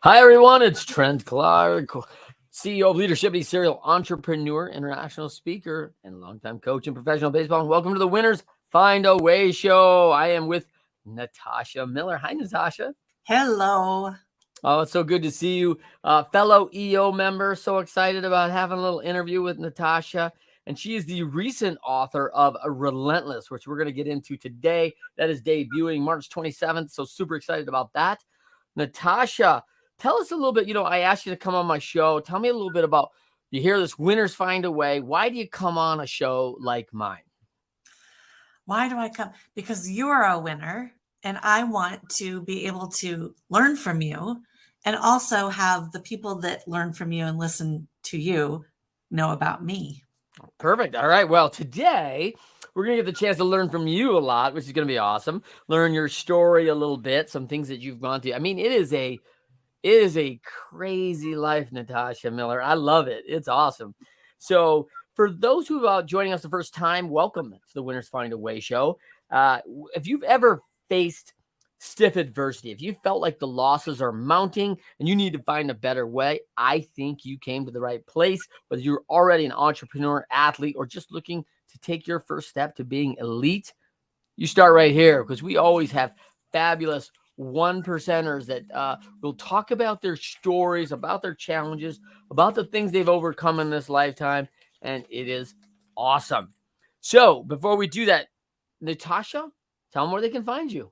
Hi, everyone. It's Trent Clark, CEO of Leadership, a serial entrepreneur, international speaker, and longtime coach in professional baseball. And welcome to the Winners Find a Way show. I am with Natasha Miller. Hi, Natasha. Hello. Oh, it's so good to see you, fellow EO member. So excited about having a little interview with Natasha. And she is the recent author of Relentless, which we're going to get into today. That is debuting March 27th. So super excited about that. Natasha, tell us a little bit. I asked you to come on my show. Tell me a little bit about, you hear this Winners Find a Way. Why do you come on a show like mine? Why do I come? Because you're a winner, and I want to be able to learn from you and also have the people that learn from you and listen to you know about me. Perfect. All right. Well, today we're going to get the chance to learn from you a lot, which is going to be awesome. Learn your story a little bit, some things that you've gone through. I mean, it is a crazy life, Natasha Miller. I love it. It's awesome. So for those who are joining us the first time, welcome to the Winners Find a Way show. If you've ever faced stiff adversity, if you felt like the losses are mounting and you need to find a better way, I think you came to the right place. Whether you're already an entrepreneur, athlete, or just looking to take your first step to being elite, you start right here, because we always have fabulous one percenters that will talk about their stories, about their challenges, about the things they've overcome in this lifetime. And it is awesome. So before we do that, Natasha, tell them where they can find you.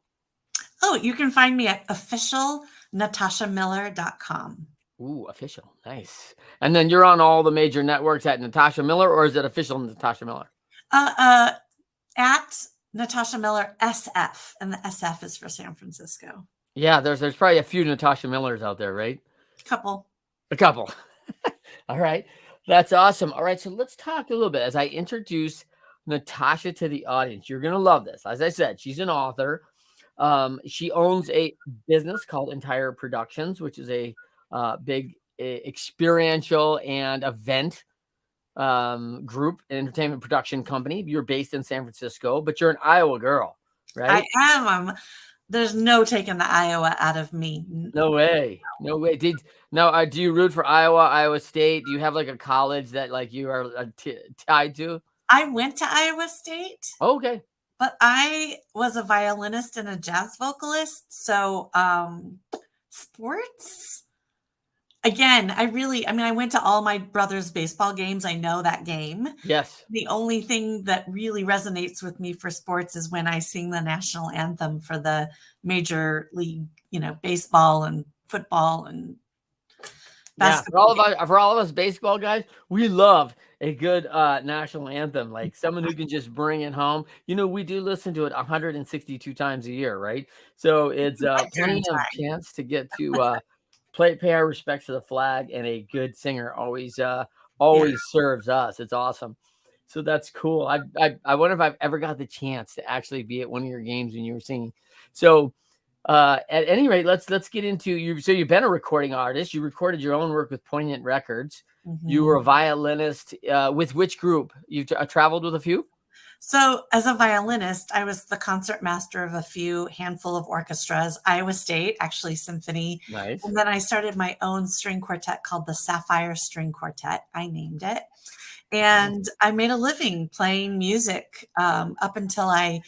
Oh, you can find me at officialnatashamiller.com. Ooh, official. Nice. And then you're on all the major networks at Natasha Miller, or is it official Natasha Miller? At Natasha Miller SF, and the SF is for San Francisco. Yeah, there's probably a few Natasha Millers out there, right? A couple. All right. That's awesome. All right. So let's talk a little bit as I introduce Natasha to the audience. You're going to love this. As I said, she's an author. She owns a business called Entire Productions, which is a big experiential and event group, entertainment production company. You're based in San Francisco, but you're an Iowa girl, right? I am. There's no taking the Iowa out of me. No way. No way. Do you root for Iowa State? Do you have like a college that like you are tied to? I went to Iowa State. Okay. But I was a violinist and a jazz vocalist. So sports, again, I went to all my brother's baseball games. I know that game. Yes. The only thing that really resonates with me for sports is when I sing the national anthem for the major league, baseball and football and basketball. Yeah, for all of us baseball guys, we love a good national anthem, like someone who can just bring it home. We do listen to it 162 times a year, right? So it's plenty of chance to get to pay our respects to the flag, and a good singer always serves us. It's awesome. So that's cool. I wonder if I've ever got the chance to actually be at one of your games when you were singing. So at any rate, let's get into you. So you've been a recording artist. You recorded your own work with Poignant Records. Mm-hmm. You were a violinist. With which group? You've traveled with a few? So as a violinist, I was the concert master of a handful of orchestras, Iowa State, actually symphony. Nice. And then I started my own string quartet called the Sapphire String Quartet. I named it. And I made a living playing music up until and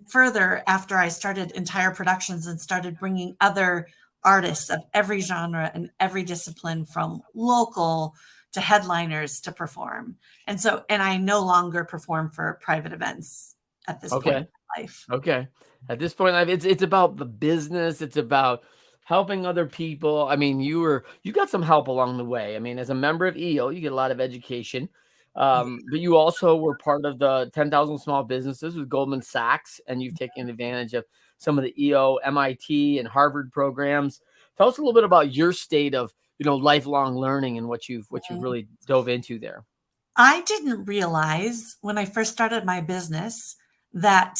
further after I started Entire Productions and started bringing other artists of every genre and every discipline, from local to headliners, to perform. And I no longer perform for private events at this point in my life. Okay. At this point in life, it's about the business. It's about helping other people. I mean, you got some help along the way. I mean, as a member of EO, you get a lot of education. But you also were part of the 10,000 Small Businesses with Goldman Sachs, and you've taken advantage of some of the EO, MIT, and Harvard programs. Tell us a little bit about your state of lifelong learning and what you've really dove into there. I didn't realize when I first started my business that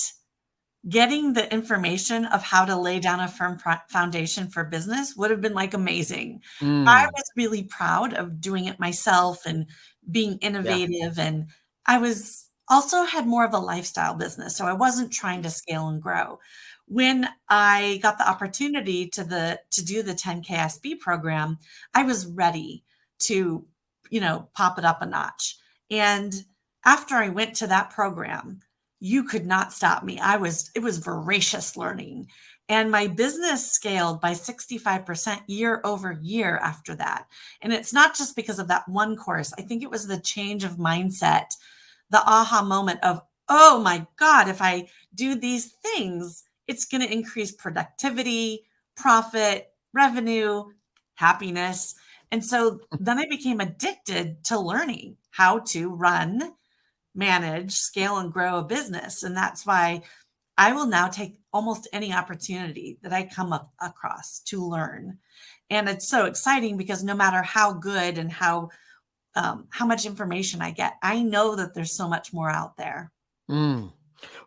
getting the information of how to lay down a firm foundation for business would have been amazing. I was really proud of doing it myself and being innovative. And I was also had more of a lifestyle business. So I wasn't trying to scale and grow. When I got the opportunity to do the 10K SB program, I was ready to, pop it up a notch. And after I went to that program, you could not stop me. It was voracious learning. And my business scaled by 65% year over year after that. And it's not just because of that one course. I think it was the change of mindset, the aha moment of, oh my God, if I do these things, it's going to increase productivity, profit, revenue, happiness. And so then I became addicted to learning how to run, manage, scale, and grow a business. And that's why I will now take almost any opportunity that I come up across to learn. And it's so exciting because no matter how good and how much information I get, I know that there's so much more out there. Mm.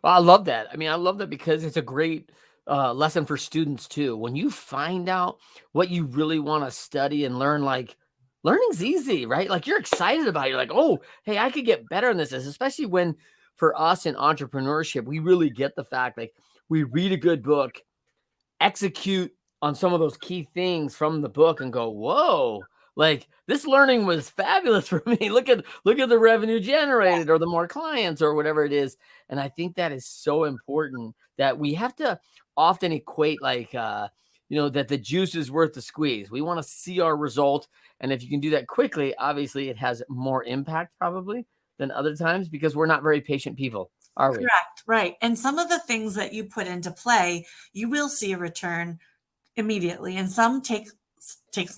Well, I love that. I mean, I love that because it's a great lesson for students too. When you find out what you really want to study and learn, like learning's easy, right? Like you're excited about it. You're like, oh, hey, I could get better in this. Especially when for us in entrepreneurship, we really get the fact like we read a good book, execute on some of those key things from the book and go, whoa, like this learning was fabulous for me. Look at the revenue generated or the more clients or whatever it is. And I think that is so important that we have to often equate like that the juice is worth the squeeze. We want to see our result. And if you can do that quickly, obviously it has more impact probably than other times because we're not very patient people, are we? Correct. Right. And some of the things that you put into play, you will see a return immediately, and some takes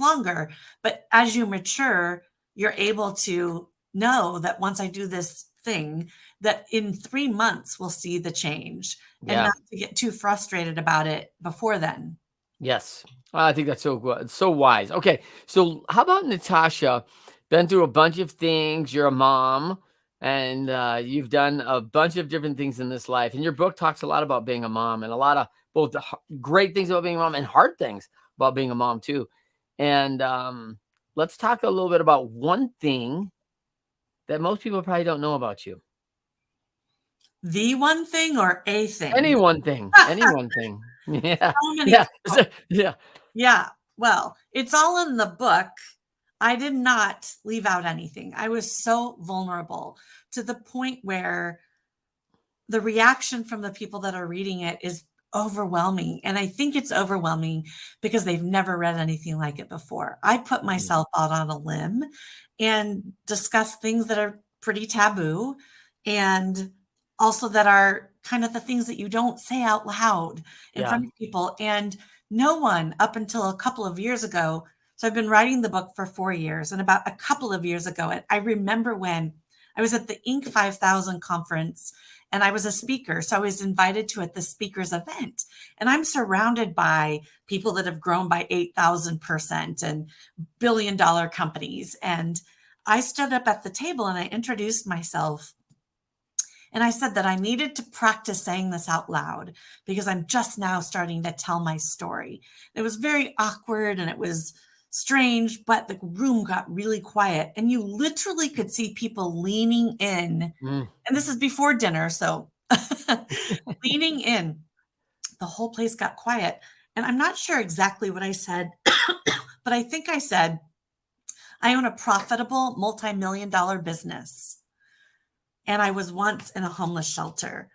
longer. But as you mature, you're able to know that once I do this thing, that in 3 months we'll see the change, and Yeah. not to get too frustrated about it before then. Yes. I think that's so good. So wise. Okay. So how about Natasha? Been through a bunch of things. You're a mom and you've done a bunch of different things in this life. And your book talks a lot about being a mom and a lot of both the great things about being a mom and hard things about being a mom too. And let's talk a little bit about one thing that most people probably don't know about you. The one thing or a thing? Any one thing. Any one thing. Yeah. So many. Yeah. Yeah. Yeah. Well, it's all in the book. I did not leave out anything. I was so vulnerable to the point where the reaction from the people that are reading it is overwhelming. And I think it's overwhelming because they've never read anything like it before. I put Mm. myself out on a limb and discuss things that are pretty taboo, and also that are kind of the things that you don't say out loud in Yeah. front of people. And no one up until a couple of years ago, so I've been writing the book for 4 years, and about a couple of years ago, I remember when I was at the Inc. 5000 conference and I was a speaker. So I was invited to at the speaker's event. And I'm surrounded by people that have grown by 8,000% and billion-dollar companies. And I stood up at the table and I introduced myself. And I said that I needed to practice saying this out loud because I'm just now starting to tell my story. It was very awkward and it was strange, but the room got really quiet. And you literally could see people leaning in, Mm. and this is before dinner, so leaning in. The whole place got quiet. And I'm not sure exactly what I said, but I think I said, I own a profitable multi-million dollar business. And I was once in a homeless shelter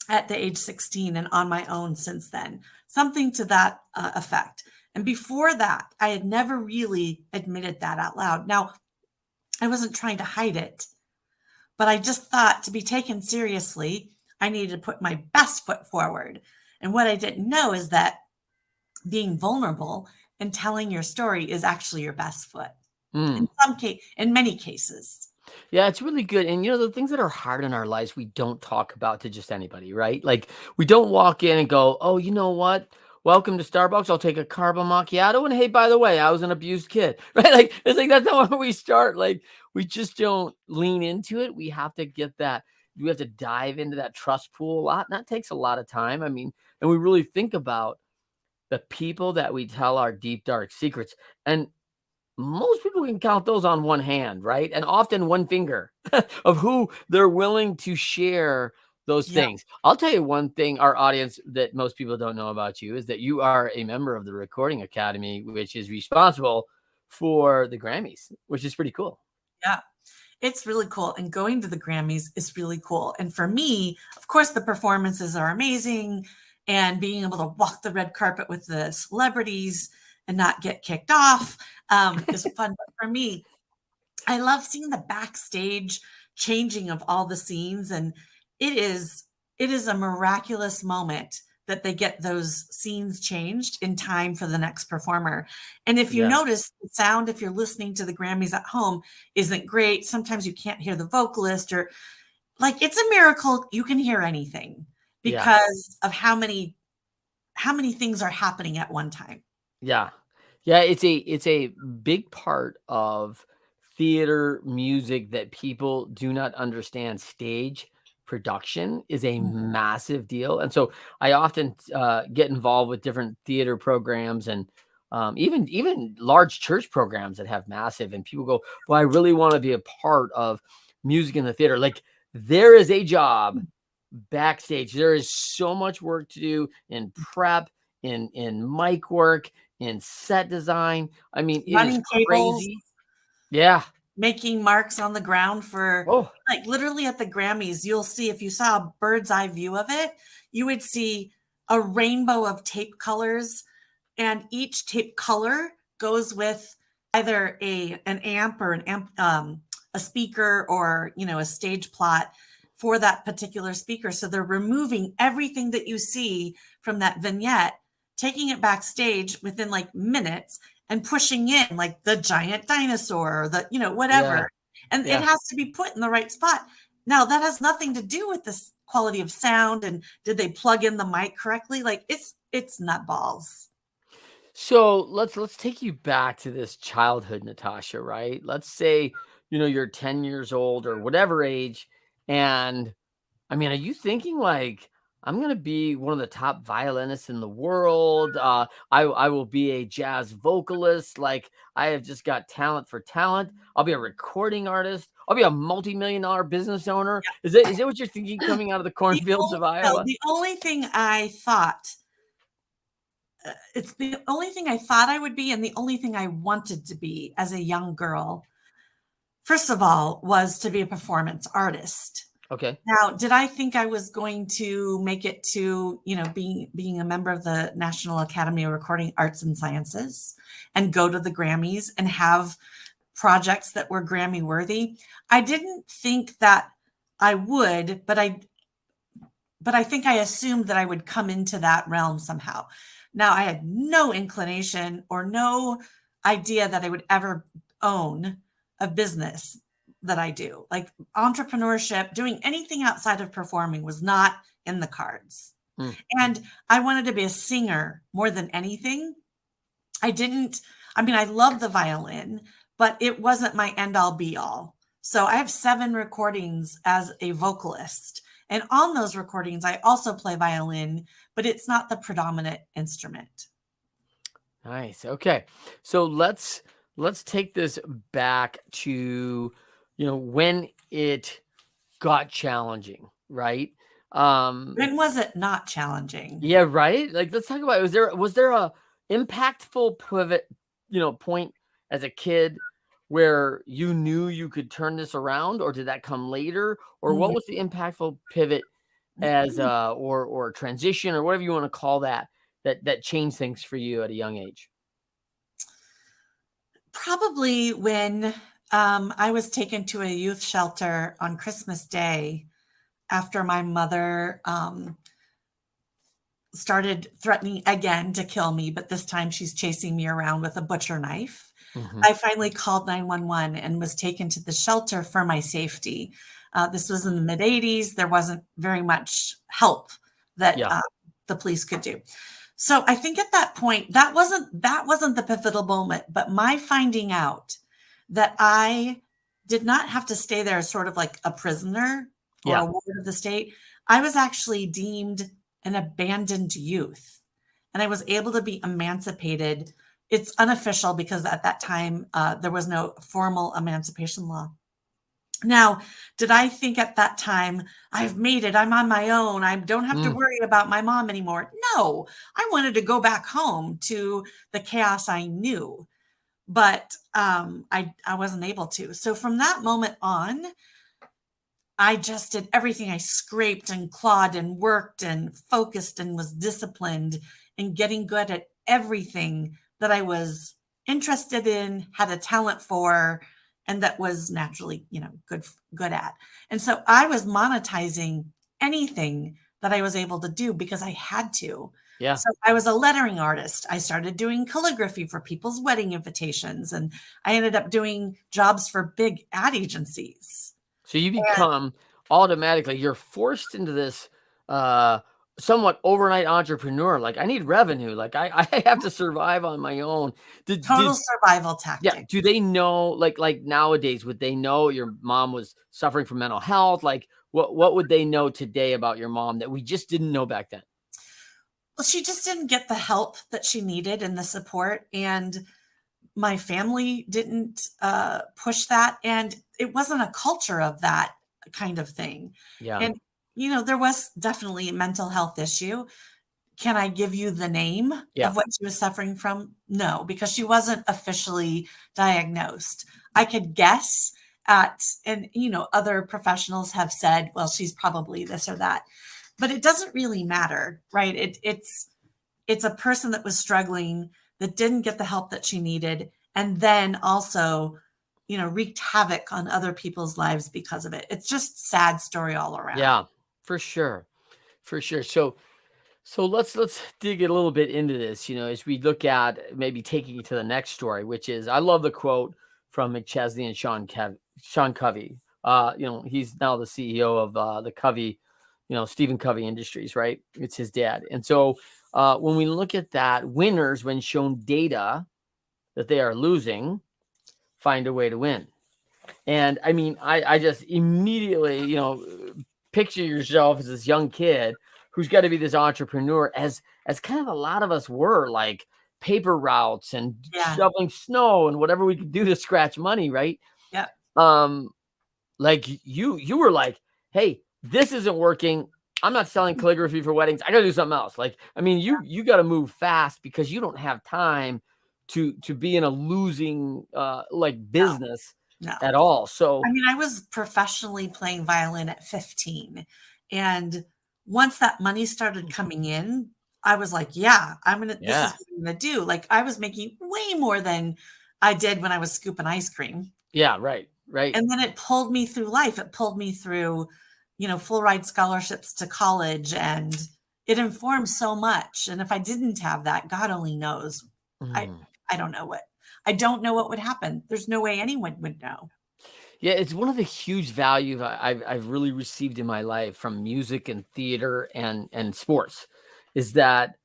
at the age 16 and on my own since then, something to that effect. And before that, I had never really admitted that out loud. Now, I wasn't trying to hide it, but I just thought to be taken seriously, I needed to put my best foot forward. And what I didn't know is that being vulnerable and telling your story is actually your best foot Mm. in many cases. Yeah, it's really good. And the things that are hard in our lives, we don't talk about to just anybody, right? Like we don't walk in and go, "Oh, you know what? Welcome to Starbucks. I'll take a caramel macchiato. And hey, by the way, I was an abused kid." Right? Like it's like that's not where we start. Like we just don't lean into it. We have to get that. We have to dive into that trust pool a lot. And that takes a lot of time. I mean, and we really think about the people that we tell our deep dark secrets. And most people can count those on one hand, right? And often one finger of who they're willing to share those Yeah. things. I'll tell you one thing, our audience, that most people don't know about you is that you are a member of the Recording Academy, which is responsible for the Grammys, which is pretty cool. Yeah. It's really cool. And going to the Grammys is really cool. And for me, of course, the performances are amazing. And being able to walk the red carpet with the celebrities and not get kicked off is fun. But for me, I love seeing the backstage changing of all the scenes. And it is it is a miraculous moment that they get those scenes changed in time for the next performer. And if you Yeah. notice the sound, if you're listening to the Grammys at home, isn't great. Sometimes you can't hear the vocalist, or like it's a miracle you can hear anything Yeah. because of how many things are happening at one time. Yeah. Yeah, it's a big part of theater music that people do not understand. Stage production is a Mhm. massive deal, and so I often get involved with different theater programs and even large church programs that have massive. And people go, "Well, I really want to be a part of music in the theater." Like there is a job backstage. There is so much work to do in prep, in mic work, in set design. I mean, it is Running tables, crazy. Yeah. making marks on the ground for Oh, like literally at the Grammys, you'll see if you saw a bird's eye view of it, you would see a rainbow of tape colors, and each tape color goes with either an amp or an amp, a speaker, or a stage plot for that particular speaker. So they're removing everything that you see from that vignette, taking it backstage within like minutes and pushing in like the giant dinosaur or the yeah. whatever, and it Yeah. has to be put in the right spot. Now that has nothing to do with this quality of sound and did they plug in the mic correctly. Like it's nutballs. So let's take you back to this childhood, Natasha, right? Let's say, you're 10 years old or whatever age, and I mean, are you thinking like I'm gonna be one of the top violinists in the world? I will be a jazz vocalist. Like I have just got talent for talent. I'll be a recording artist. I'll be a multi-million-dollar business owner. Is that what you're thinking coming out of the The cornfields only, of no, Iowa? the only thing I thought it's the only thing I thought I would be, and the only thing I wanted to be as a young girl, first of all, was to be a performance artist. Okay. Now, did I think I was going to make it to, being a member of the National Academy of Recording Arts and Sciences and go to the Grammys and have projects that were Grammy worthy? I didn't think that I would, but I think I assumed that I would come into that realm somehow. Now, I had no inclination or no idea that I would ever own a business that I do. Like entrepreneurship, doing anything outside of performing was not in the cards. Mm. And I wanted to be a singer more than anything. I didn't, I mean, I love the violin, but it wasn't my end all be all. So I have 7 recordings as a vocalist. And on those recordings, I also play violin, but it's not the predominant instrument. Nice. Okay. So let's take this back to, when it got challenging, right? When was it not challenging? Yeah, right? Like, let's talk about, was there a impactful pivot, point as a kid where you knew you could turn this around, or did that come later? Or what was the impactful pivot as or transition or whatever you want to call that changed things for you at a young age? Probably when I was taken to a youth shelter on Christmas Day after my mother started threatening again to kill me, but this time she's chasing me around with a butcher knife. Mhm. I finally called 911 and was taken to the shelter for my safety. This was in the mid 80s. There wasn't very much help that Yeah. the police could do. So I think at that point, that wasn't the pivotal moment, but my finding out that I did not have to stay there as sort of like a prisoner or Yeah. a ward of the state. I was actually deemed an abandoned youth, and I was able to be emancipated It's unofficial because at that time there was no formal emancipation law. Now, did I think at that time, I've made it, I'm on my own, I don't have to Mm, worry about my mom anymore? No, I wanted to go back home to the chaos I knew, but I wasn't able to. So from that moment on, I just did everything. I scraped and clawed and worked and focused and was disciplined and getting good at everything that I was interested in, had a talent for, and that was naturally, good at. And so I was monetizing anything that I was able to do because I had to. yeah. So I was a lettering artist. I started doing calligraphy for people's wedding invitations, and I ended up doing jobs for big ad agencies. So you become automatically, you're forced into this uh somewhat overnight entrepreneur. Like, I need revenue. Like, I have to survive on my own. Total Did survival Yeah, tactic. do they know, like nowadays, would they know your mom was suffering from mental health? Like, what would they know today about your mom that we just didn't know back then? Well, she just didn't get the help that she needed and the support, and my family didn't push that, and it wasn't a culture of that kind of thing. Yeah. And there was definitely a mental health issue. Can I give you the name Yeah. of what she was suffering from? No, because she wasn't officially diagnosed. I could guess at, and other professionals have said, well, she's probably this or that, but it doesn't really matter, right? It's a person that was struggling, that didn't get the help that she needed, and then also, wreaked havoc on other people's lives because of it. It's just sad story all around. Yeah, for sure. For sure. So let's dig a little bit into this, as we look at maybe taking it to the next story, which is, I love the quote from McChesney and Sean Covey. He's now the CEO of the Covey, Stephen Covey Industries, right? It's his dad. And so when we look at that, winners, when shown data that they are losing, find a way to win. And I mean, I just immediately, picture yourself as this young kid who's got to be this entrepreneur, as kind of a lot of us were, like paper routes and Yeah. shoveling snow and whatever we could do to scratch money, right? Yeah. Um, like you were like, hey, this isn't working. I'm not selling calligraphy for weddings. I gotta do something else. Like, I mean, you got to move fast because you don't have time to be in a losing like No, business no. at all. So I mean, I was professionally playing violin at 15. And once that money started coming in, I was like, yeah, this is yeah, what I'm gonna do. Like, I was making way more than I did when I was scooping ice cream. yeah, right. And then it pulled me through life. It pulled me through, full ride scholarships to college, and it informed so much. And if I didn't have that, God only knows. I Mm. I don't know what would happen. There's no way anyone would know. Yeah, it's one of the huge values I've really received in my life from music and theater and sports, is that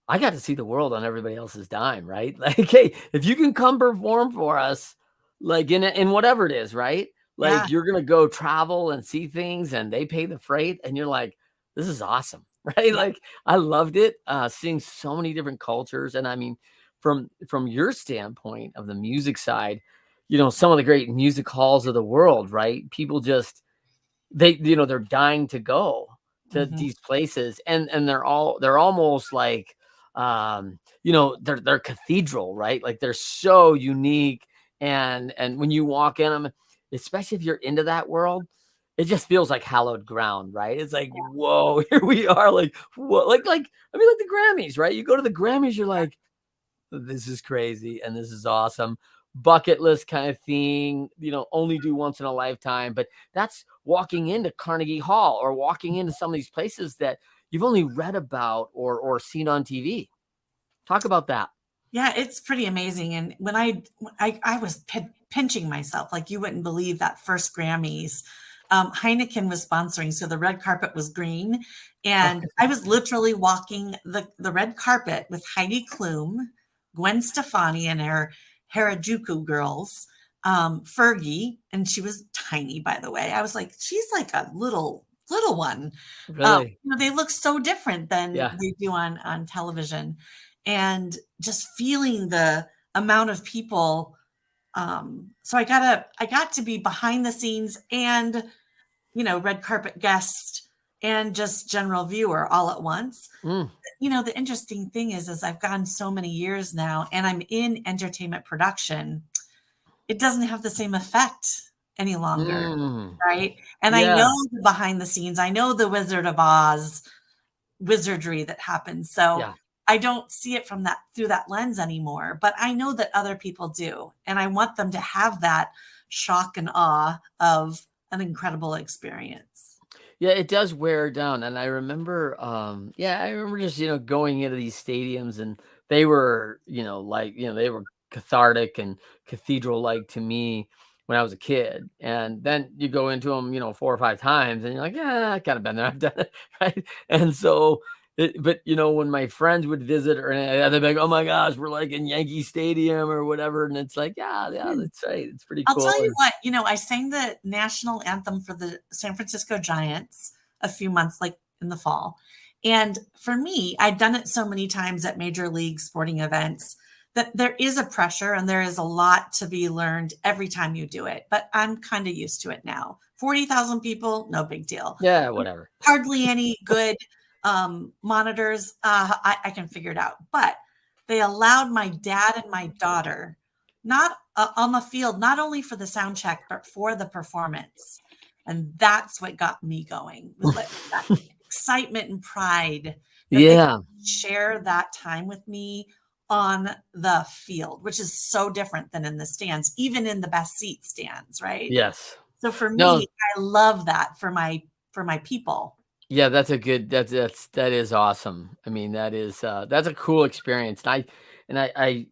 I got to see the world on everybody else's dime, right? Like, hey, if you can come perform for us, like in whatever it is, right? Yeah. Like, you're gonna go travel and see things, and they pay the freight, and you're like, this is awesome, right? Yeah. Like, I loved it, seeing so many different cultures, and I mean, from your standpoint of the music side, some of the great music halls of the world, right? People just they're dying to go to Mhm. these places, and they're almost like they're cathedral, right? Like, they're so unique, and when you walk in them, especially if you're into that world, it just feels like hallowed ground, right? It's like, whoa, here we are. Like, what? Like I mean, like the Grammys, right? You go to the Grammys, you're like, this is crazy and this is awesome. Bucket list kind of thing, only do once in a lifetime. But that's walking into Carnegie Hall or walking into some of these places that you've only read about or seen on TV. Talk about that. Yeah, it's pretty amazing. And when I was pinching myself, like you wouldn't believe that first Grammys. Heineken was sponsoring, so the red carpet was green, and I was literally walking the red carpet with Heidi Klum, Gwen Stefani, and her Harajuku girls, Fergie, and she was tiny, by the way. I was like, she's like a little one. Really? They look so different than Yeah. they do on television. and just feeling the amount of people. So I got to be behind the scenes and, red carpet guest and just general viewer all at once. Mm. The interesting thing is I've gone so many years now and I'm in entertainment production. It doesn't have the same effect any longer, Mm. right? And I Yeah. know the behind the scenes. I know the Wizard of Oz wizardry that happens. So Yeah. I don't see it from that through that lens anymore, but I know that other people do. And I want them to have that shock and awe of an incredible experience. Yeah, it does wear down, and I remember, I remember just, going into these stadiums, and they were, they were cathartic and cathedral-like to me when I was a kid, and then you go into them, 4 or 5 times, and you're like, "Yeah, I kinda been there, I've done it," right? And so, but, when my friends would visit or they'd be like, "Oh my gosh, we're, like, in Yankee Stadium," or whatever, and it's like, "Yeah, yeah, that's right, it's pretty I'll cool," tell you and what, I sang the national anthem for the San Francisco Giants a few months, like in the fall. And for me, I'd done it so many times at major league sporting events that there is a pressure and there is a lot to be learned every time you do it. But I'm kind of used to it now. 40,000 people, no big deal. yeah, whatever. Hardly any good monitors. I can figure it out. But they allowed my dad and my daughter not on the field, not only for the sound check, but for the performance. And that's what got me going, was like that excitement and pride that they Yeah. could share that time with me on the field, which is so different than in the stands, even in the best seat stands, right? Yes. So for No. me, I love that for my people. Yeah, that is awesome. I mean, that's a cool experience. And I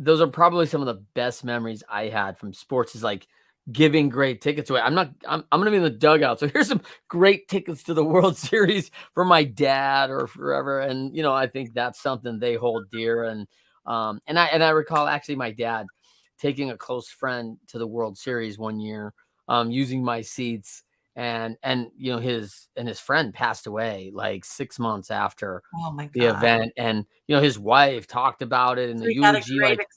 those are probably some of the best memories I had from sports is like giving great tickets away. I'm gonna be in the dugout. So here's some great tickets to the World Series for my dad or forever. And I think that's something they hold dear. And I recall actually my dad taking a close friend to the World Series one year, using my seats and his friend passed away like 6 months after Oh my the God. event, and his wife talked about it in So the we got a eulogy, great like,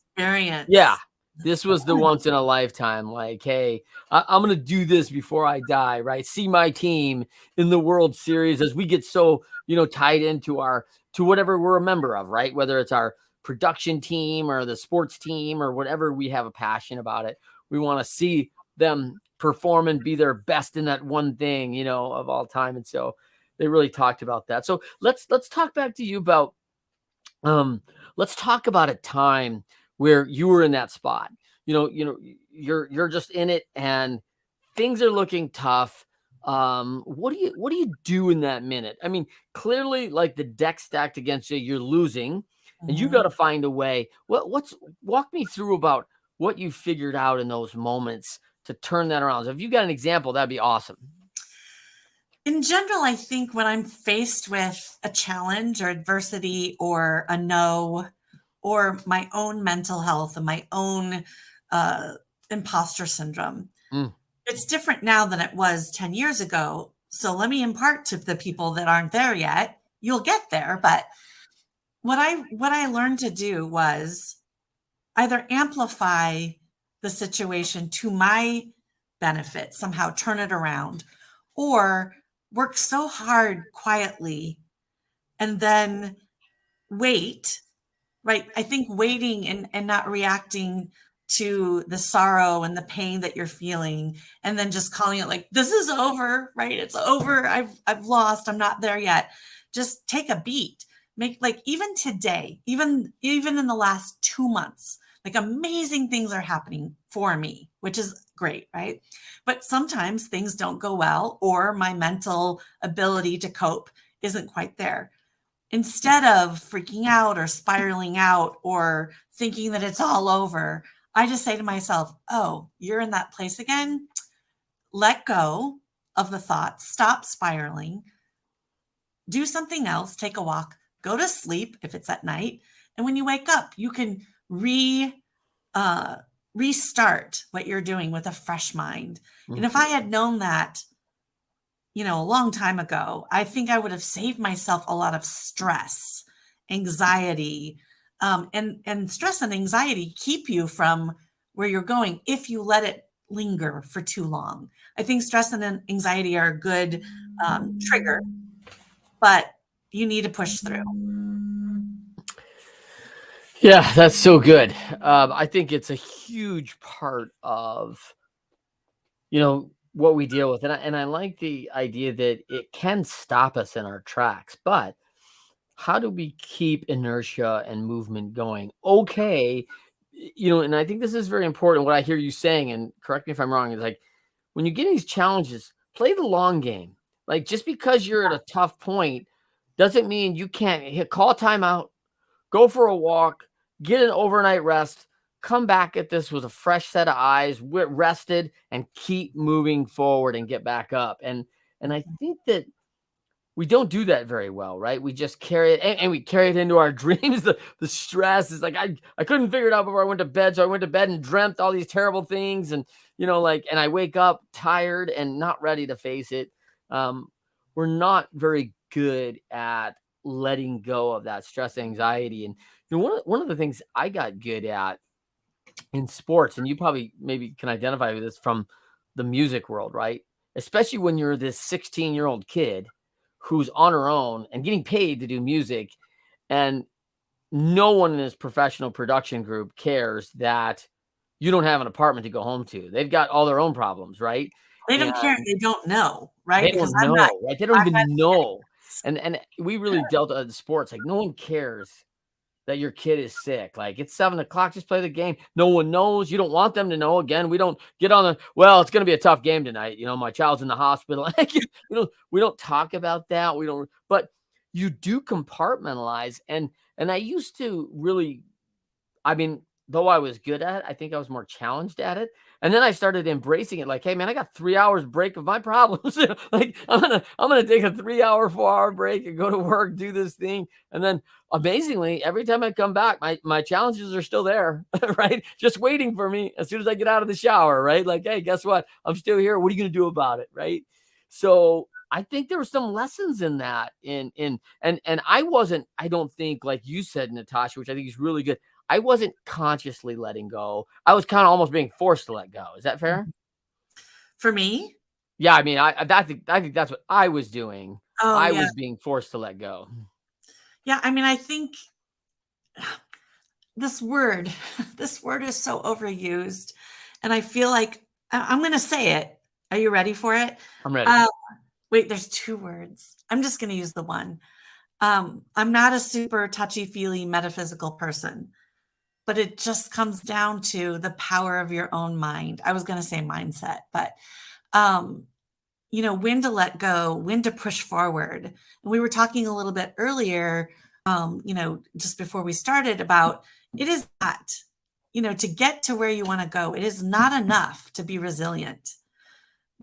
yeah, experience. this was the once in a lifetime, like, hey, I'm gonna do this before I die, right? See my team in the World Series as we get so tied into our to whatever we're a member of, right? Whether it's our production team or the sports team or whatever we have a passion about it, we want to see them perform and be their best in that one thing, of all time. And so they really talked about that. So let's talk back to you about um, let's talk about a time where you were in that spot. You're just in it and things are looking tough. What do you do in that minute? I mean, clearly like the deck stacked against you, you're losing and you got Mhm. to find a way. What's walk me through about what you figured out in those moments to turn that around. So if you got an example, that'd be awesome. In general, I think when I'm faced with a challenge or adversity or a no, or my own mental health and my own uh, imposter syndrome, Mm, it's different now than it was 10 years ago. So let me impart to the people that aren't there yet. You'll get there, but what I learned to do was either amplify the situation to my benefit, somehow turn it around, or work so hard quietly and then wait, right? I think waiting and not reacting to the sorrow and the pain that you're feeling and then just calling it like this is over, right? It's over. I've lost. I'm not there yet. Just take a beat. Make like even today, even in the last 2 months, like amazing things are happening for me, which is great, right? But sometimes things don't go well or my mental ability to cope isn't quite there. Instead of freaking out or spiraling out or thinking that it's all over, I just say to myself, oh, you're in that place again. Let go of the thoughts, stop spiraling, do something else, take a walk, go to sleep if it's at night. And when you wake up, you can uh, restart what you're doing with a fresh mind. mm. And if I had known that, a long time ago, I think I would have saved myself a lot of stress anxiety, and stress and anxiety keep you from where you're going if you let it linger for too long. I think stress and anxiety are a good trigger, but you need to push through. Yeah, that's so good. I think it's a huge part of, what we deal with. And I like the idea that it can stop us in our tracks, but how do we keep inertia and movement going? Okay. And I think this is very important. What I hear you saying, and correct me if I'm wrong, is like when you get these challenges, play the long game. Like just because you're at a tough point doesn't mean you can't call a timeout, go for a walk, get an overnight rest, come back at this with a fresh set of eyes, rested, and keep moving forward and get back up. And I think that we don't do that very well, right? We just carry it and we carry it into our dreams. The stress is like I couldn't figure it out before I went to bed. So I went to bed and dreamt all these terrible things. And and I wake up tired and not ready to face it. Um, we're not very good at letting go of that stress, anxiety. And one of the things I got good at in sports, and you probably maybe can identify with this from the music world, right? Especially when you're this 16-year-old kid who's on her own and getting paid to do music, and no one in this professional production group cares that you don't have an apartment to go home to. They've got all their own problems, right? They don't And care. They don't know, right? they Because don't I'm not. know, right? They don't I've had even know. And we really dealt in sports. Like no one cares that your kid is sick. Like it's 7 o'clock, just play the game. No one knows. You don't want them to know. Again, we don't get on well, it's going to be a tough game tonight. My child's in the hospital. We don't talk about that. We don't, but you do compartmentalize. And I used to really, I mean, though I was good at it, I think I was more challenged at it. And then I started embracing it like, hey man, I got 3 hours break of my problems. Like I'm gonna take a 3 hour, 4 hour break and go to work, do this thing. And then amazingly, every time I come back, my challenges are still there, right? Just waiting for me as soon as I get out of the shower, right? Like, hey, guess what? I'm still here. What are you gonna do about it? Right. So I think there were some lessons in that. And I wasn't, I don't think, like you said, Natasha, which I think is really good. I wasn't consciously letting go. I was kind of almost being forced to let go. Is that fair? For me? Yeah, I mean, I think that's what I was doing. Oh, I yeah. was being forced to let go. Yeah, I mean, I think this word, this word is so overused, and I feel like I'm going to say it. Are you ready for it? I'm ready. Wait, there's two words. I'm just going to use the one. I'm not a super touchy-feely metaphysical person, but it just comes down to the power of your own mind. I was going to say mindset, but when to let go, when to push forward. And we were talking a little bit earlier, just before we started about it is not, to get to where you want to go, it is not enough to be resilient.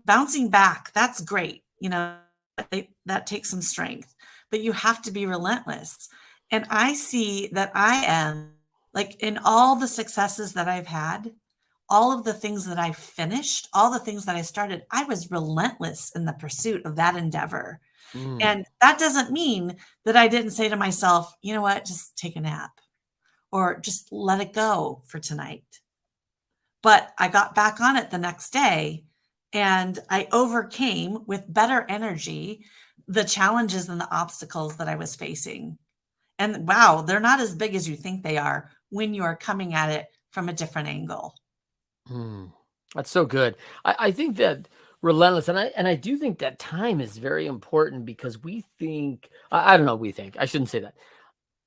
Bouncing back, that's great. That takes some strength, but you have to be relentless. And I see that I am like in all the successes that I've had, all of the things that I finished, all the things that I started, I was relentless in the pursuit of that endeavor. And that doesn't mean that I didn't say to myself, you know what, just take a nap or just let it go for tonight. But I got back on it the next day and I overcame with better energy the challenges and the obstacles that I was facing. And wow, they're not as big as you think they are when you are coming at it from a different angle. That's so good. I think that relentless, and I do think that time is very important because we think, I don't know, I shouldn't say that.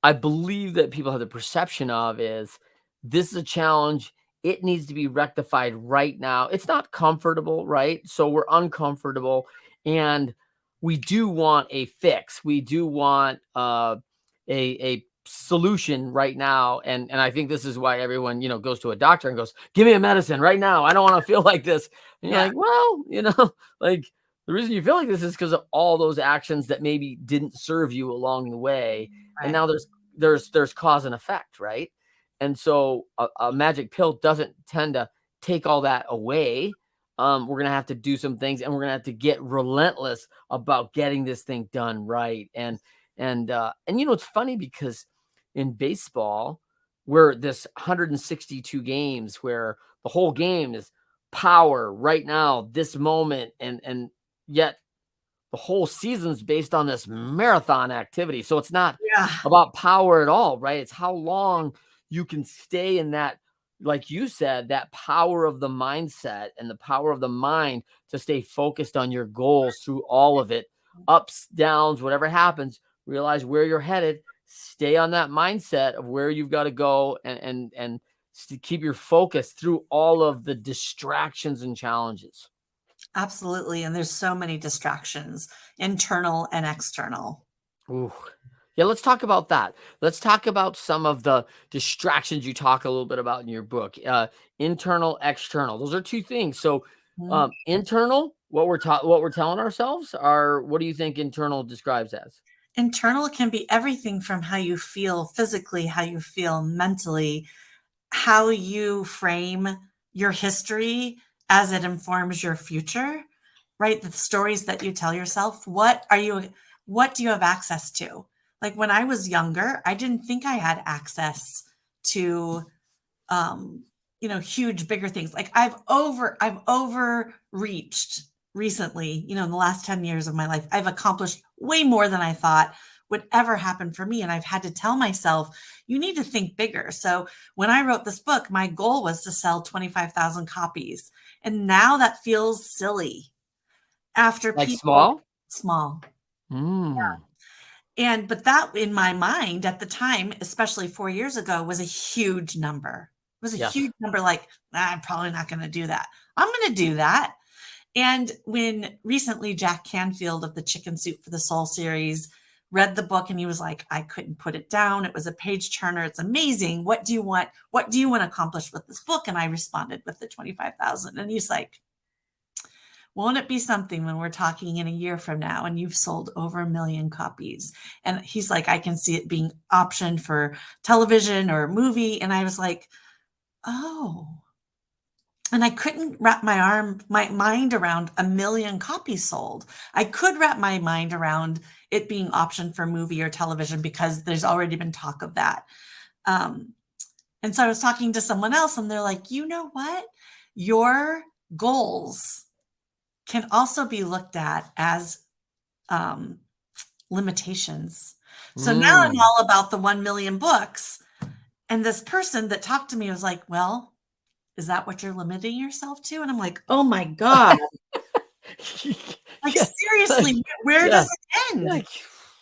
I believe that people have the perception of is this is a challenge. It needs to be rectified right now. It's not comfortable, right? So we're uncomfortable and we do want a fix. We do want a solution right now. And I think this is why everyone, goes to a doctor and goes, give me a medicine right now. I don't want to feel like this. And you're like, well, like the reason you feel like this is because of all those actions that maybe didn't serve you along the way. Right. And now there's cause and effect, right? And so a magic pill doesn't tend to take all that away. We're going to have to do some things and we're going to have to get relentless about getting this thing done right. And it's funny because in baseball, where this 162 games where the whole game is power right now, this moment, and yet the whole season's based on this marathon activity. So it's not Yeah, about power at all, right? It's how long you can stay in that, like you said, that power of the mindset and the power of the mind to stay focused on your goals through all of it, ups, downs, whatever happens, realize where you're headed, stay on that mindset of where you've got to go, and keep your focus through all of the distractions and challenges. absolutely. And there's so many distractions, internal and external. Ooh. Yeah, let's talk about that. Let's talk about some of the distractions you talk a little bit about in your book. Internal, external. Those are two things. So, Mhm. internal, what we're telling ourselves, are what do you think internal describes as? Internal can be everything from how you feel physically, how you feel mentally, how you frame your history as it informs your future, right? The stories that you tell yourself. What do you have access to? Like when I was younger, I didn't think I had access to um, huge, bigger things. Like I've overreached recently, in the last 10 years of my life. I've accomplished way more than I thought would ever happen for me. And I've had to tell myself, you need to think bigger. So when I wrote this book, my goal was to sell 25,000 copies. And now that feels silly after Like people small? small. Mm, But that in my mind at the time, especially 4 years ago, was a huge number. It was a yes. huge number. Like, I'm probably not going to do that. I'm going to do that. And when recently Jack Canfield of the Chicken Soup for the Soul series read the book and he was like, I couldn't put it down. It was a page turner. It's amazing. What do you want? What do you want to accomplish with this book? And I responded with the 25,000. And he's like, won't it be something when we're talking in a year from now and you've sold over 1 million copies? And he's like, I can see it being optioned for television or movie. And I was like, oh. And I couldn't wrap my mind around 1 million copies sold. I could wrap my mind around it being optioned for movie or television because there's already been talk of that. Um, and so I was talking to someone else and they're like, you know what? Your goals can also be looked at as um, limitations. So now I'm Mm. all about the 1 million books. And this person that talked to me was like, well, is that what you're limiting yourself to? And I'm like, oh my God. Like, Yeah, like, seriously, where yeah, does it end? like,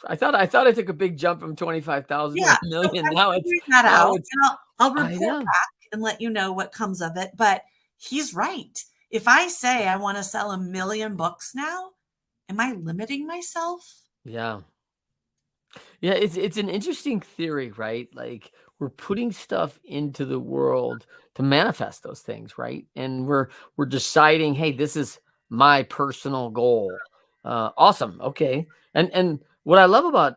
I thought I took a big jump from 25,000 to Yeah. So 1,000,000. I'm Now figuring that out it's and I'll I report know. back and let you know what comes of it. But he's right. If I say I want to sell 1 million books now, am I limiting myself? Yeah. Yeah, it's an interesting theory, right? Like we're putting stuff into the world to manifest those things, right? And we're deciding, hey, this is my personal goal. Awesome. Okay. And what I love about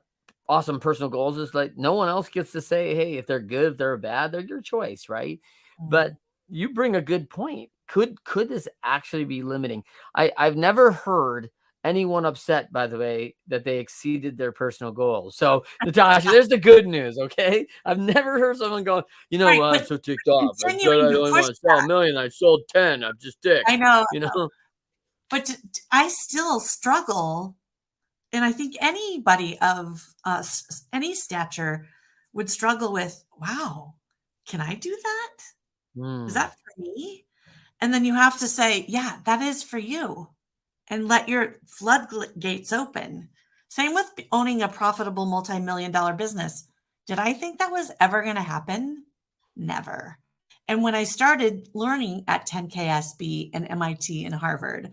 awesome personal goals is like no one else gets to say, hey, if they're good, if they're bad, they're your choice, right? But Mm. you bring a good point. Could this actually be limiting? I've never heard anyone upset, by the way, that they exceeded their personal goals. So, Natasha, there's the good news, okay? I've never heard someone go, Right, I'm but so ticked off. I said continuing I to only push want to sell 1 million. I sold 10. I'm just I ticked, know, you know? but I still struggle, and I think anybody of any stature would struggle with, wow, can I do that? Is Mm, that for me? And then you have to say, yeah, that is for you, and let your floodgates open. Same with owning a profitable multi-million dollar business. Did I think that was ever going to happen? Never. And when I started learning at 10KSB and MIT and Harvard,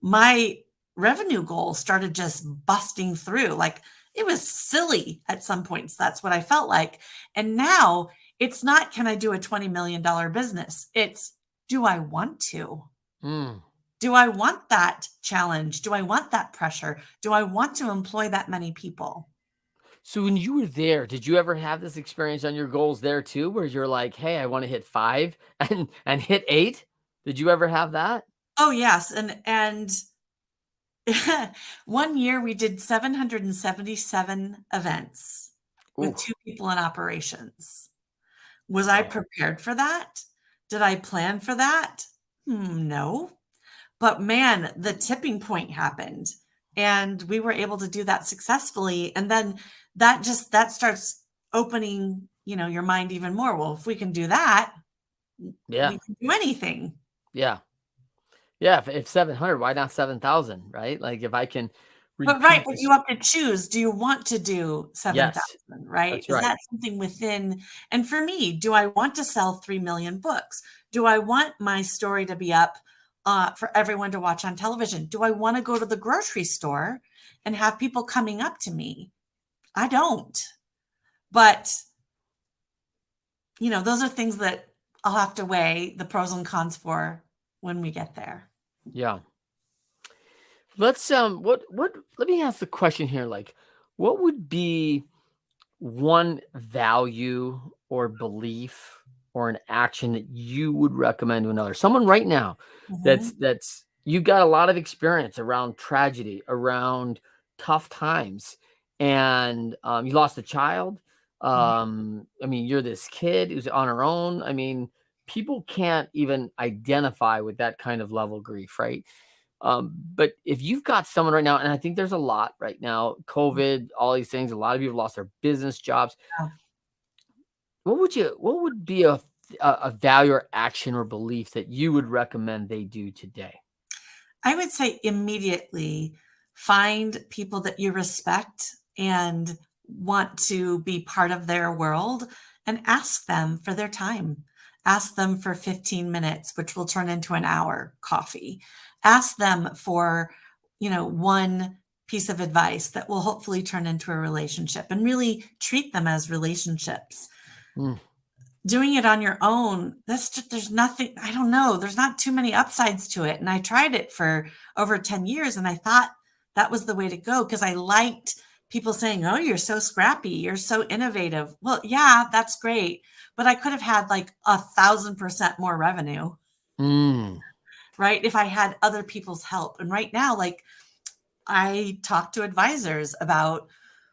my revenue goal started just busting through. Like it was silly at some points. That's what I felt like. And now it's not, can I do a $20 million business? It's, do I want to? mm. Do I want that challenge? Do I want that pressure? Do I want to employ that many people? So when you were there, did you ever have this experience on your goals there too, where you're like, hey, I want to hit 5 and hit 8? Did you ever have that? Oh yes, and one year we did 777 events. with Ooh, 2 people in operations. Was I wow. prepared for that? Did I plan for that? No. But man, the tipping point happened and we were able to do that successfully. And then that starts opening, your mind even more. Well, if we can do that, Yeah. we can do anything. Yeah. Yeah. If 700, why not 7,000? Right? Like if I can But right, repeat but you this. have to choose. Do you want to do Yes, 7,000, right? that's Is right. that something within? And for me, do I want to sell 3 million books? Do I want my story to be up for everyone to watch on television? Do I want to go to the grocery store and have people coming up to me? I don't. But, those are things that I'll have to weigh the pros and cons for when we get there. Yeah. Let's what let me ask the question here, like what would be one value or belief or an action that you would recommend to another? Someone right now Mhm. that's you got a lot of experience around tragedy, around tough times, and you lost a child. Yeah. I mean, you're this kid who's on her own. I mean, people can't even identify with that kind of level of grief, right? But if you've got someone right now, and I think there's a lot right now, COVID, all these things, a lot of people lost their business jobs. What would be a value or action or belief that you would recommend they do today? I would say immediately find people that you respect and want to be part of their world and ask them for their time. Ask them for 15 minutes, which will turn into an hour coffee. Ask them for, one piece of advice that will hopefully turn into a relationship and really treat them as relationships. Mm, Doing it on your own, there's nothing, I don't know, there's not too many upsides to it. And I tried it for over 10 years and I thought that was the way to go because I liked people saying, "Oh, you're so scrappy, you're so innovative." Well, yeah, that's great, but I could have had like 1,000% more revenue, mm, right? If I had other people's help. And right now, like, I talk to advisors about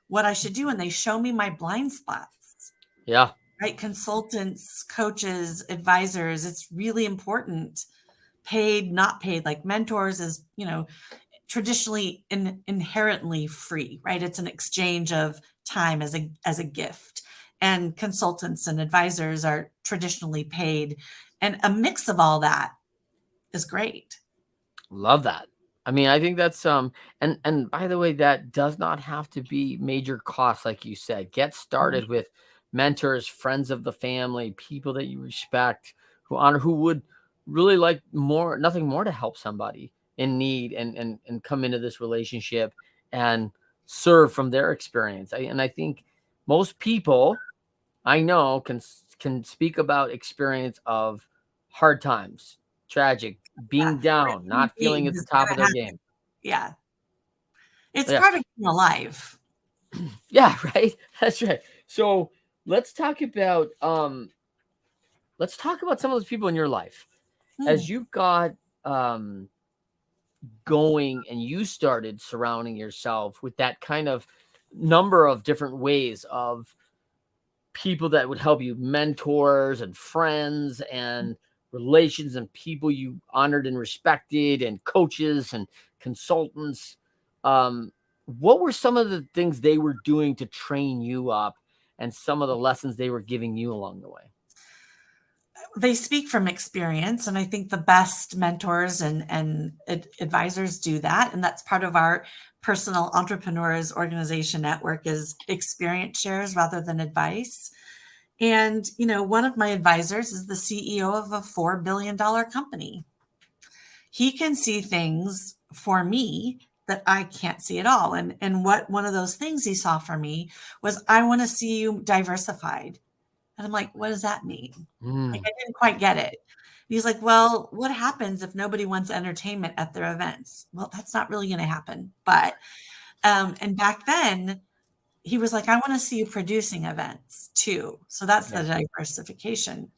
what I should do and they show me my blind spots. yeah. Right? Consultants, coaches, advisors, it's really important. Paid, not paid, like mentors is, traditionally inherently free, right? It's an exchange of time as a gift. And consultants and advisors are traditionally paid. And a mix of all that is great. Love that. I mean, I think that's and by the way, that does not have to be major costs, like you said. Get started with mentors, friends of the family, people that you respect, who honor, who would really like more, nothing more to help somebody in need and come into this relationship and serve from their experience. And I think most people I know can speak about experience of hard times, tragic, Yeah. being For down, human not feeling beings, at the it's top of gonna their happen. game. Yeah. It's Yeah. part of being alive. Yeah, right. That's right. So let's talk about some of those people in your life. Hmm. As you got um going and you started surrounding yourself with that kind of number of different ways of people that would help you, mentors and friends and relations and people you honored and respected and coaches and consultants. What were some of the things they were doing to train you up and some of the lessons they were giving you along the way? They speak from experience, and I think the best mentors and advisors do that, and that's part of our personal entrepreneurs organization network is experience shares rather than advice. And one of my advisors is the CEO of a $4 billion company. He can see things for me that I can't see at all. And what one of those things he saw for me was, I want to see you diversified. And I'm like, what does that mean? Like, Mm, I didn't quite get it. And he's like, well, what happens if nobody wants entertainment at their events? Well, that's not really going to happen. But, and back then, he was like, I want to see you producing events too. So that's the yeah. diversification.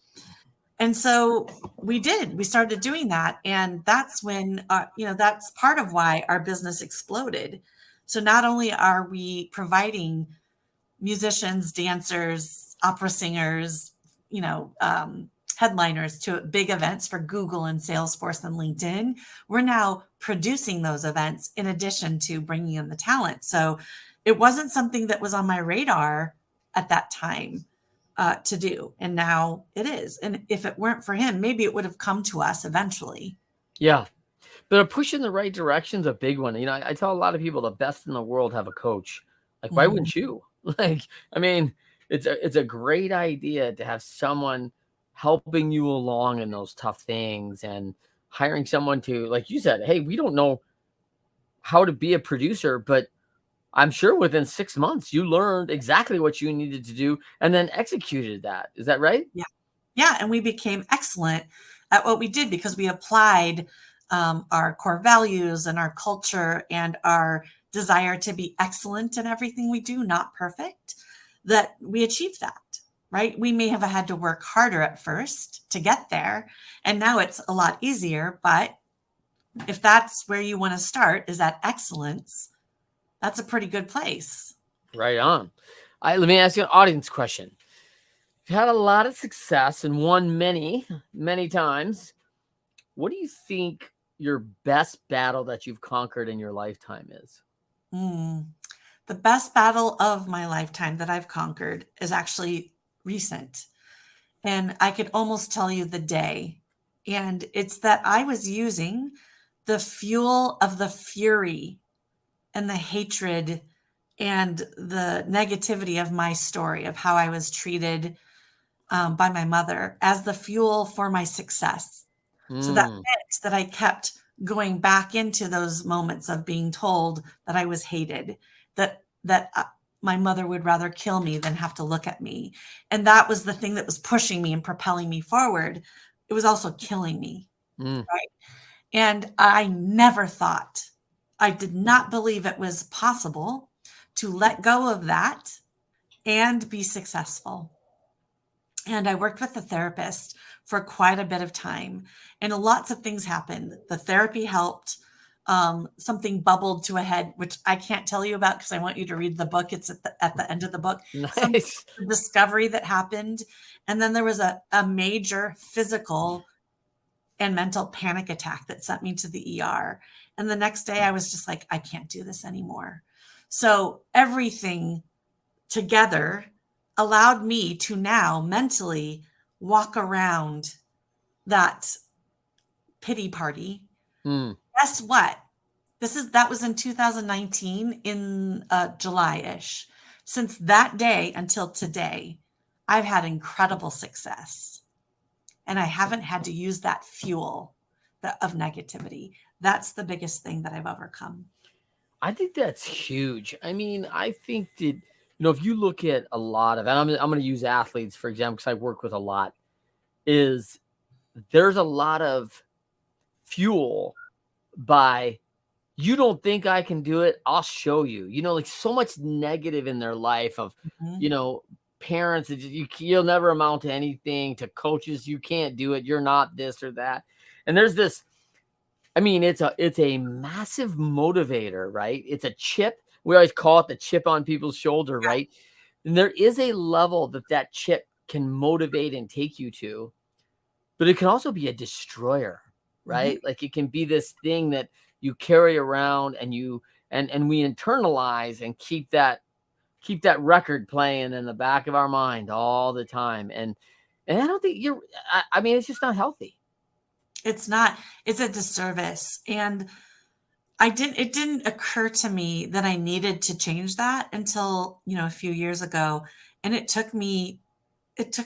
And so we did, we started doing that. And that's when, that's part of why our business exploded. So not only are we providing musicians, dancers, opera singers, you know, headliners to big events for Google and Salesforce and LinkedIn. We're now producing those events in addition to bringing in the talent. So it wasn't something that was on my radar at that time to do. And now it is. And if it weren't for him, maybe it would have come to us eventually. Yeah. But a push in the right direction is a big one. You know, I tell a lot of people the best in the world have a coach. Like, why wouldn't you? Like, I mean, it's a great idea to have someone helping you along in those tough things and hiring someone to, like you said, hey, we don't know how to be a producer, but I'm sure within 6 months you learned exactly what you needed to do and then executed that. Is that right? Yeah. Yeah. And we became excellent at what we did because we applied our core values and our culture and our desire to be excellent in everything we do, not perfect, that we achieved that, right? We may have had to work harder at first to get there. And now it's a lot easier. But if that's where you want to start, is that excellence, that's a pretty good place. Right on. Let me ask you an audience question. You've had a lot of success and won many, many times. What do you think your best battle that you've conquered in your lifetime is? The best battle of my lifetime that I've conquered is actually recent. And I could almost tell you the day. And it's that I was using the fuel of the fury and the hatred and the negativity of my story of how I was treated by my mother as the fuel for my success. So that meant that I kept going back into those moments of being told that I was hated, that my mother would rather kill me than have to look at me. And that was the thing that was pushing me and propelling me forward. It was also killing me. Right. And I never thought, I did not believe it was possible to let go of that and be successful. And I worked with a therapist for quite a bit of time, and lots of things happened. The therapy helped. Something bubbled to a head, which I can't tell you about because I want you to read the book. It's at the end of the book. Some Nice. discovery that happened. And then there was a major physical and mental panic attack that sent me to the ER. And the next day I was just like, I can't do this anymore. So everything together allowed me to now mentally walk around that pity party. Guess what? That was in 2019 in July-ish. Since that day until today, I've had incredible success. And I haven't had to use that fuel of negativity. That's the biggest thing that I've overcome. I think that's huge. I mean, I think that, you know, if you look at a lot of, and I'm going to use athletes, for example, because I work with a lot, is there's a lot of fuel by, you don't think I can do it, I'll show you. You know, like so much negative in their life of, you know, parents that you'll never amount to anything, to coaches, you can't do it, you're not this or that. And there's this, I mean, it's a massive motivator, right? It's a chip. We always call it the chip on people's shoulder, right? And there is a level that chip can motivate and take you to, but it can also be a destroyer, right? Like it can be this thing that you carry around and we internalize and keep that record playing in the back of our mind all the time. And I don't think I mean, it's just not healthy. It's not, it's a disservice. And it didn't occur to me that I needed to change that until, you know, a few years ago. And it took me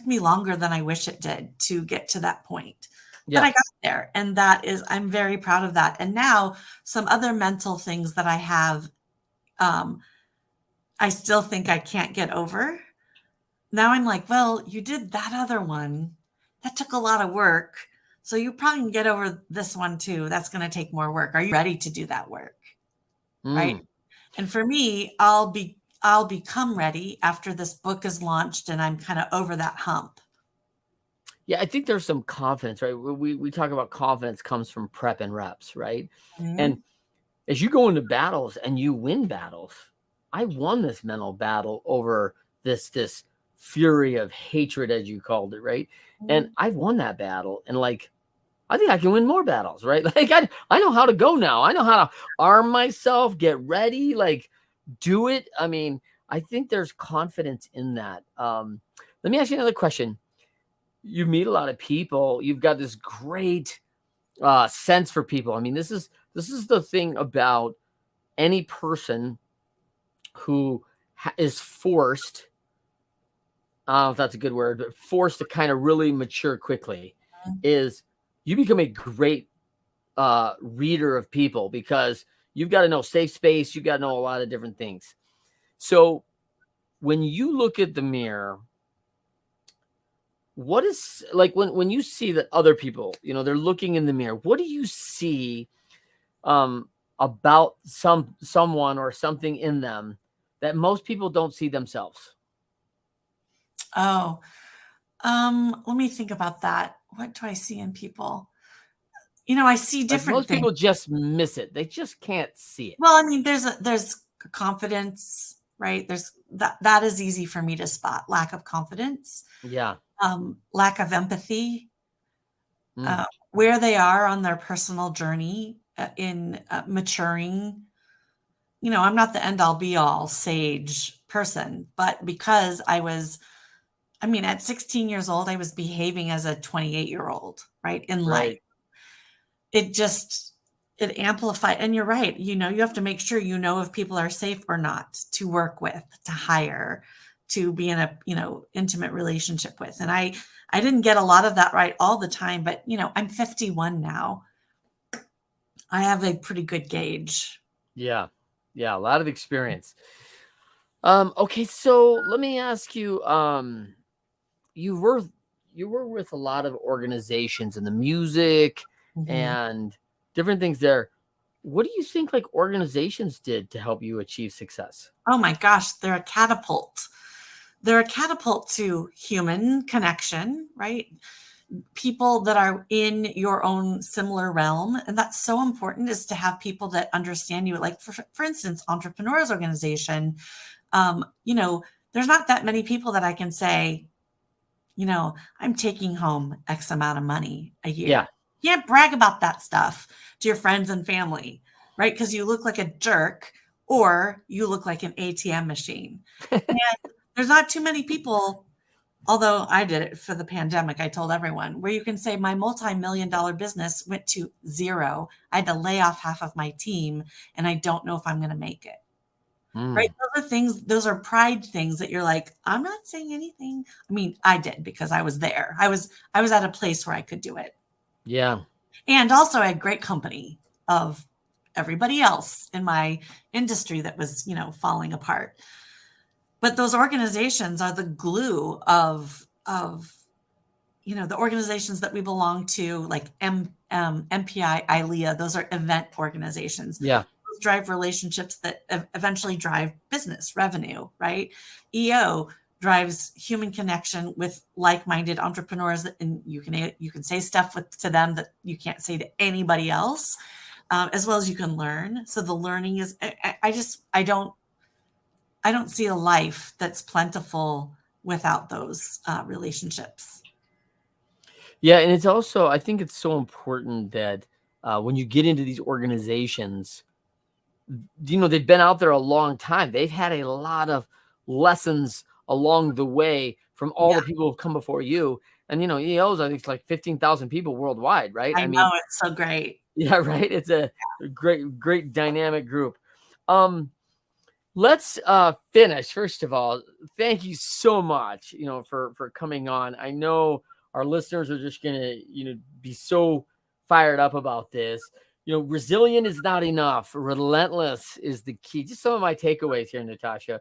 longer than I wish it did to get to that point. But I got there. And I'm very proud of that. And now some other mental things that I have, I still think I can't get over. Now I'm like, well, you did that other one. That took a lot of work. So you probably can get over this one too. That's going to take more work. Are you ready to do that work? Right. And for me, I'll become ready after this book is launched and I'm kind of over that hump. Yeah, I think there's some confidence, right? We talk about confidence comes from prep and reps, right? And as you go into battles and you win battles, I won this mental battle over this fury of hatred, as you called it, right? And I've won that battle, and like I think I can win more battles, right? Like I know how to go now. I know how to arm myself, get ready, like do it. I mean, I think there's confidence in that. Let me ask you another question. You meet a lot of people. You've got this great sense for people. I mean, this is the thing about any person who is forced. I don't know if that's a good word, but forced to kind of really mature quickly is you become a great reader of people because you've got to know safe space. You got to know a lot of different things. So when you look at the mirror, what is like when you see that other people, they're looking in the mirror, what do you see about someone or something in them that most people don't see themselves? Oh, let me think about that. What do I see in people? I see Like different most things. people just miss it. They just can't see it. Well, I mean, there's confidence, right? There's that is easy for me to spot. Lack of confidence, Yeah. lack of empathy, Mm, where they are on their personal journey in maturing. I'm not the end all be all sage person, but because at 16 years old, I was behaving as a 28-year-old, right, in life. right. It just it amplified, and you're right, you have to make sure if people are safe or not to work with, to hire, to be in a, intimate relationship with. And I didn't get a lot of that right all the time, but I'm 51 now. I have a pretty good gauge. Yeah. Yeah. A lot of experience. Okay. So let me ask you, you were with a lot of organizations in the music Mhm. and different things there. What do you think like organizations did to help you achieve success? Oh my gosh, they're a catapult. They're a catapult to human connection, right? People that are in your own similar realm. And that's so important, is to have people that understand you. Like for instance, Entrepreneurs Organization, um, you know, there's not that many people that I can say, I'm taking home X amount of money a year. Yeah. You can't brag about that stuff to your friends and family, right? Because you look like a jerk or you look like an ATM machine. And there's not too many people, although I did it for the pandemic. I told everyone, where you can say my multi-million-dollar business went to zero. I had to lay off half of my team and I don't know if I'm going to make it. Right? Mm, Those are things, those are pride things that you're like, I'm not saying anything. I mean, I did because I was there. I was at a place where I could do it. yeah. And also I had great company of everybody else in my industry that was, falling apart. But those organizations are the glue of the organizations that we belong to, like MPI, ILEA. Those are event organizations. Yeah. Those drive relationships that eventually drive business revenue, right? EO drives human connection with like-minded entrepreneurs, and you can say stuff to them that you can't say to anybody else, as well as you can learn. So the learning is, I don't see a life that's plentiful without those relationships. Yeah. And it's also, I think it's so important that when you get into these organizations, they've been out there a long time. They've had a lot of lessons along the way from all Yeah, the people who've come before you. And, EOs, I think it's like 15,000 people worldwide, right? I I know, mean, it's so great. yeah, right. It's a great, great dynamic group. Um, let's finish. First of all, thank you so much, for coming on. I know our listeners are just gonna, be so fired up about this. Resilient is not enough. Relentless is the key. Just some of my takeaways here, Natasha.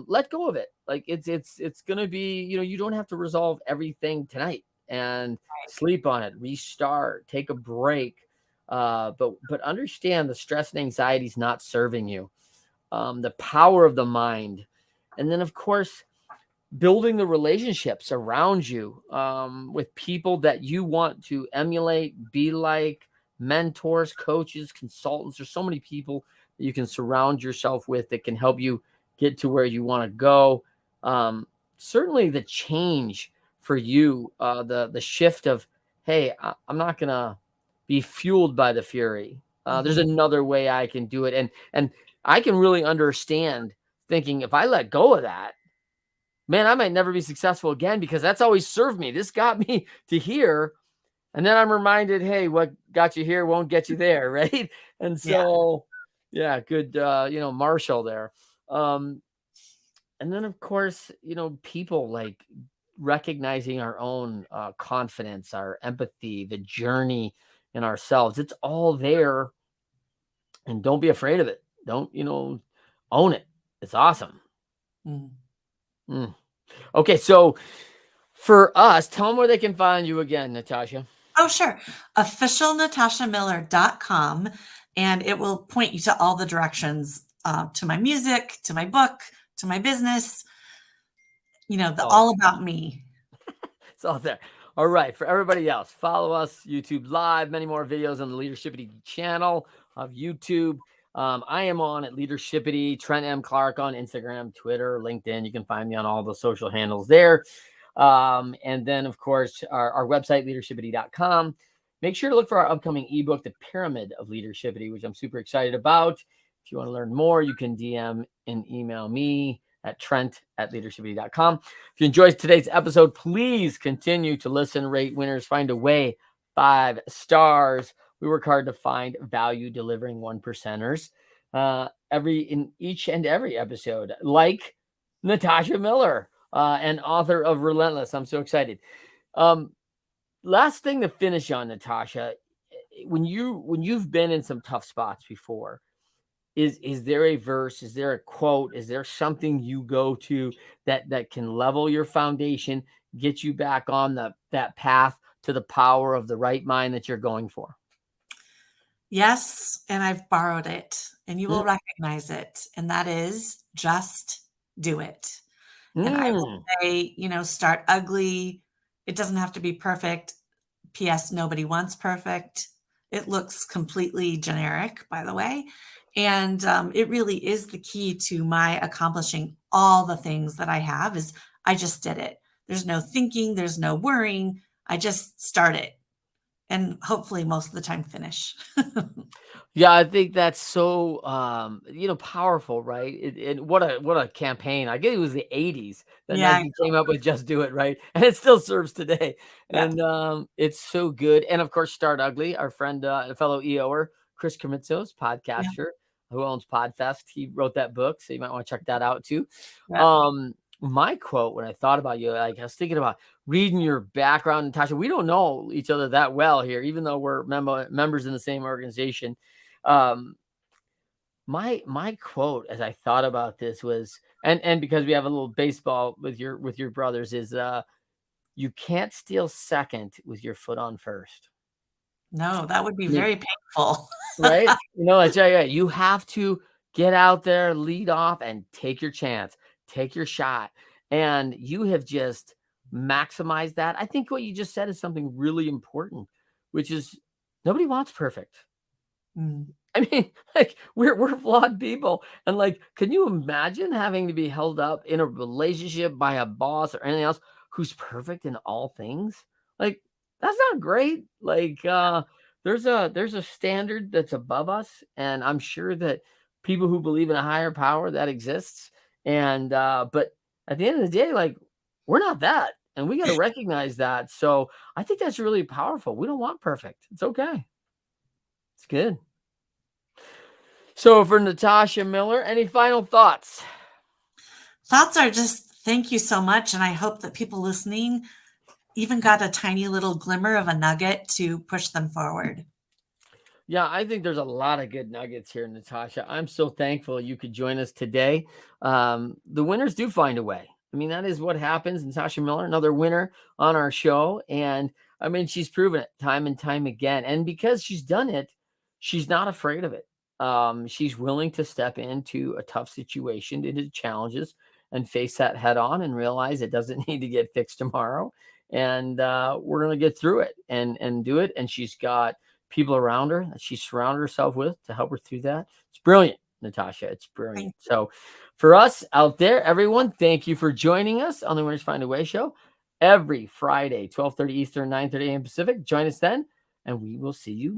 Let go of it. Like it's gonna be, you don't have to resolve everything tonight and sleep on it, restart, take a break. But understand the stress and anxiety is not serving you. The power of the mind. And then, of course, building the relationships around you with people that you want to emulate, be like, mentors, coaches, consultants. There's so many people that you can surround yourself with that can help you get to where you want to go. Certainly the change for you, the shift of, hey, I'm not gonna be fueled by the fury. There's Mhm. another way I can do it, and I can really understand thinking if I let go of that, man, I might never be successful again because that's always served me. This got me to here. And then I'm reminded, hey, what got you here won't get you there, right? And Yeah. so, yeah, good, Marshall there. Um, and then, of course, people like recognizing our own confidence, our empathy, the journey in ourselves. It's all there, and don't be afraid of it. Don't, own it. It's awesome. Mm. Mm. Okay, so for us, tell them where they can find you again, Natasha. Oh, sure. Officialnatashamiller.com, and it will point you to all the directions to my music, to my book, to my business, All all about me. It's all there. All right. For everybody else, follow us, YouTube Live, many more videos on the Leadershipity channel of YouTube. I am on at Leadershipity, Trent M. Clark on Instagram, Twitter, LinkedIn. You can find me on all the social handles there. And then, of course, our website, leadershipity.com. Make sure to look for our upcoming ebook, The Pyramid of Leadershipity, which I'm super excited about. If you want to learn more, you can DM and email me at trent@leadershipity.com. If you enjoyed today's episode, please continue to listen, rate winners, find a way, 5 stars. We work hard to find value delivering 1%ers in each and every episode, like Natasha Miller, and author of Relentless. I'm so excited. Last thing to finish on, Natasha, when you've been in some tough spots before, is there a verse, is there a quote, is there something you go to that can level your foundation, get you back on that path to the power of the right mind that you're going for? Yes, and I've borrowed it, and you will Mm. recognize it, and that is just do it. And I will Mm. say, start ugly. It doesn't have to be perfect. P.S. Nobody wants perfect. It looks completely generic, by the way. And it really is the key to my accomplishing all the things that I have is I just did it. There's no thinking, there's no worrying. I just start it and hopefully most of the time finish. Yeah, I think that's so powerful, right? What a campaign. I guess it was the 80s that Yeah, Nike came up with Just Do It, right? And it still serves today. yeah, And it's so good. And of course, Start Ugly, our friend, a fellow EOer, Chris Krimitsos, yeah, podcaster who owns Podfest. He wrote that book, so you might want to check that out too. yeah. My quote when I thought about you, like I was thinking about reading your background, Natasha. We don't know each other that well here, even though we're members in the same organization. um my quote as I thought about this was, and because we have a little baseball with your brothers, is you can't steal second with your foot on first. No, that would be I mean, very painful. right? It's yeah, you have to get out there, lead off, and take your chance, take your shot. And you have just maximized that. I think what you just said is something really important, which is nobody wants perfect. Mm. I mean, like we're flawed people, and like, can you imagine having to be held up in a relationship by a boss or anything else who's perfect in all things? Like, that's not great. Like, there's a standard that's above us, and I'm sure that people who believe in a higher power that exists, and but at the end of the day, like, we're not that, and we got to recognize that. So I think that's really powerful. We don't want perfect. It's okay. It's good. So for Natasha Miller, any final thoughts? Thoughts are just thank you so much. And I hope that people listening even got a tiny little glimmer of a nugget to push them forward. Yeah, I think there's a lot of good nuggets here, Natasha. I'm so thankful you could join us today. The winners do find a way. I mean, that is what happens. Natasha Miller, another winner on our show. And I mean, she's proven it time and time again. And because she's done it, she's not afraid of it. She's willing to step into a tough situation, into challenges, and face that head on and realize it doesn't need to get fixed tomorrow. And we're going to get through it and do it. And she's got people around her that she surrounded herself with to help her through that. It's brilliant. Natasha. It's brilliant. Thank So for us out there, everyone, thank you for joining us on the Winners Find a Way show every Friday, 12:30 Eastern, 9:30 a.m. Pacific. Join us then, and we will see you